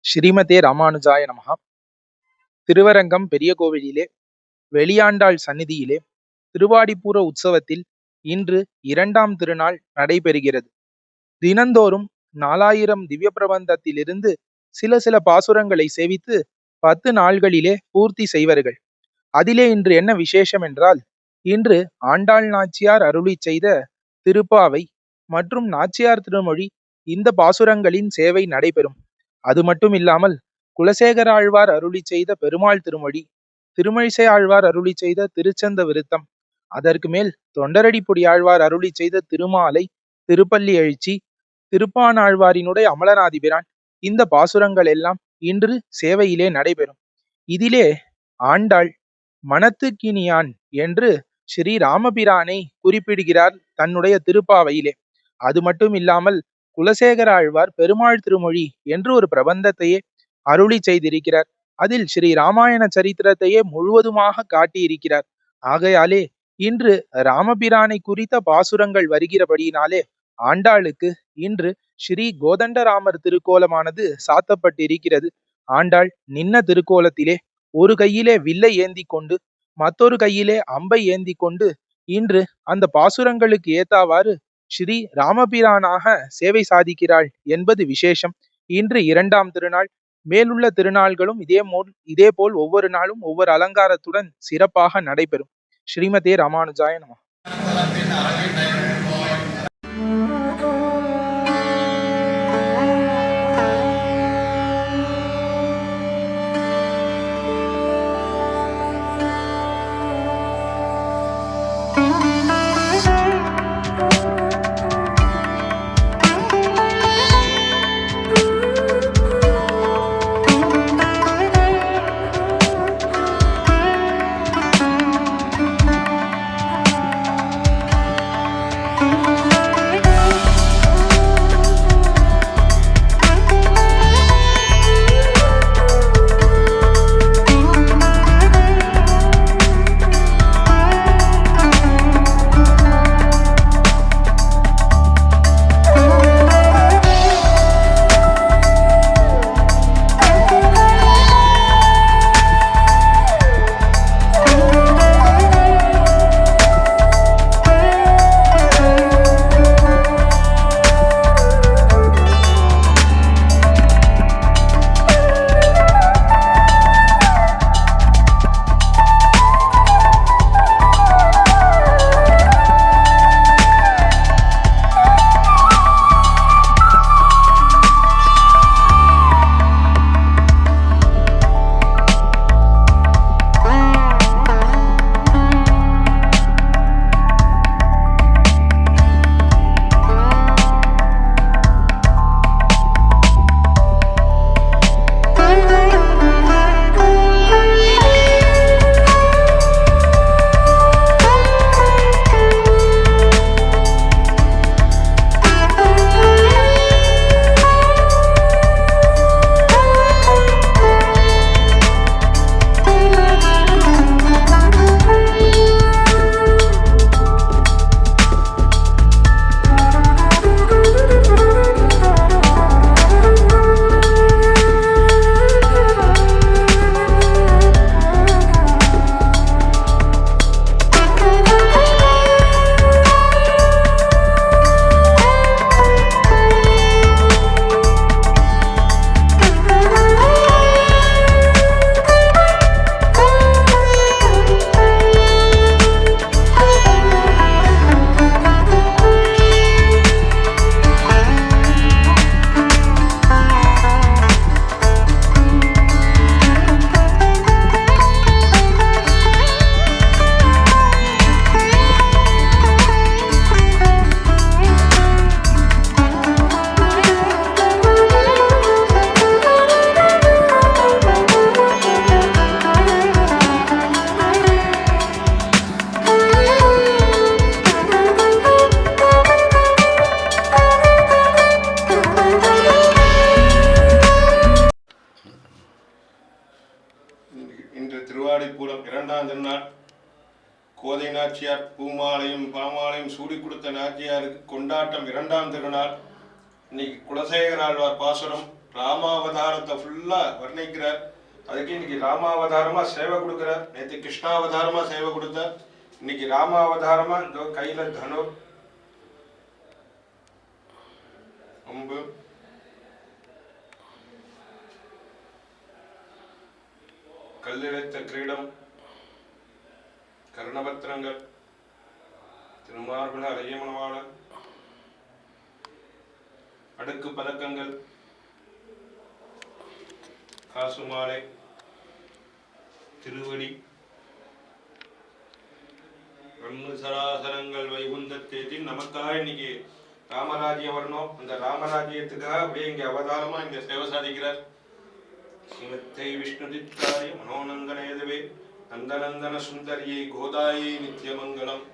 ஸ்ரீமதே ராமானுஜாய நமஹா. திருவரங்கம் பெரிய கோவிலிலே வெளியாண்டாள் சந்நிதியிலே திருவாடிப்பூர உற்சவத்தில் இன்று இரண்டாம் திருநாள் நடைபெறுகிறது. தினந்தோறும் 4000 திவ்ய பிரபந்தத்திலிருந்து சில சில பாசுரங்களை சேவித்து 10 நாள்களிலே பூர்த்தி செய்வார்கள். அதிலே இன்று என்ன விசேஷம் என்றால், இன்று ஆண்டாள் நாச்சியார் அருளி செய்த திருப்பாவை மற்றும் நாச்சியார் திருமொழி இந்த பாசுரங்களின் சேவை நடைபெறும். அது மட்டும் இல்லாமல் குலசேகர ஆழ்வார் அருளி செய்த பெருமாள் திருமொழி, திருமழிசை ஆழ்வார் அருளி செய்த திருச்சந்த விருத்தம், அதற்கு மேல் தொண்டரடிப்பொடி ஆழ்வார் அருளி செய்த திருமாலை, திருப்பள்ளி எழுச்சி, திருப்பானாழ்வாரினுடைய அமலநாதிபிரான், இந்த பாசுரங்கள் எல்லாம் இன்று சேவையிலே நடைபெறும். இதிலே ஆண்டாள் மனத்துக்கினியான் என்று ஸ்ரீ ராமபிரானை குறிப்பிடுகிறார் தன்னுடைய திருப்பாவையிலே. அது மட்டும் இல்லாமல் குலசேகர ஆழ்வார் பெருமாள் திருமொழி என்று ஒரு பிரபந்தத்தையே அருளி செய்திருக்கிறார். அதில் ஸ்ரீ ராமாயண சரித்திரத்தையே முழுவதுமாக காட்டியிருக்கிறார். ஆகையாலே இன்று ராமபிரானை குறித்த பாசுரங்கள் வருகிறபடியினாலே ஆண்டாளுக்கு இன்று ஸ்ரீ கோதண்டராமர் திருக்கோலமானது சாத்தப்பட்டிருக்கிறது. ஆண்டாள் நின்ன திருக்கோலத்திலே ஒரு கையிலே வில்லை ஏந்தி கொண்டு மற்றொரு கையிலே அம்பை ஏந்தி கொண்டு இன்று அந்த பாசுரங்களுக்கு ஏத்தாவாறு ஸ்ரீ ராமபிரானாக சேவை சாதிக்கிறாள் என்பது விசேஷம். இன்று இரண்டாம் திருநாள். மேலுள்ள திருநாள்களும் இதேபோல் ஒவ்வொரு நாளும் ஒவ்வொரு அலங்காரத்துடன் சிறப்பாக நடைபெறும். ஸ்ரீமதே ராமானுஜாய நமஹ. இன்று திருவாடிப்பூரம் இரண்டாம் திருநாள். கோதை நாச்சியார் பூமாலையும் பாமாலையும் சூடி கொடுத்த நாச்சியாருக்கு கொண்டாட்டம் இரண்டாம் திருநாள். இன்னைக்கு குலசேகர ஆழ்வார் பாசுரம் ராமாவதாரத்தை ஃபுல்லாக வர்ணிக்கிறார். அதுக்கு இன்னைக்கு ராமாவதாரமாக சேவை கொடுக்குறார். நேற்று கிருஷ்ணாவதாரமாக சேவை கொடுத்தார். இன்னைக்கு ராமாவதாரமாக இந்த கையில் தனுர், அம்பு, கல்லிழைத்த கிரீடம், கர்ணபத்திரங்கள், திருமார்புல அரையமனவாளர், அடுக்கு பதக்கங்கள், காசுமாலை, திருவடி, சராசரங்கள் வைகுந்தத்தேதி நமக்காக இன்னைக்கு ராமராஜ்யம் வரணும். அந்த ராமராஜ்யத்துக்காக அப்படியே இங்க அவதாரமா இங்க சேவை சாதிக்கிறார். ஸ்ரீமத்தை விஷ்ணுதித்தாய மனோநந்தனேதவே நந்தநந்தன சுந்தரியை கோதாயை நித்யமங்கலம்.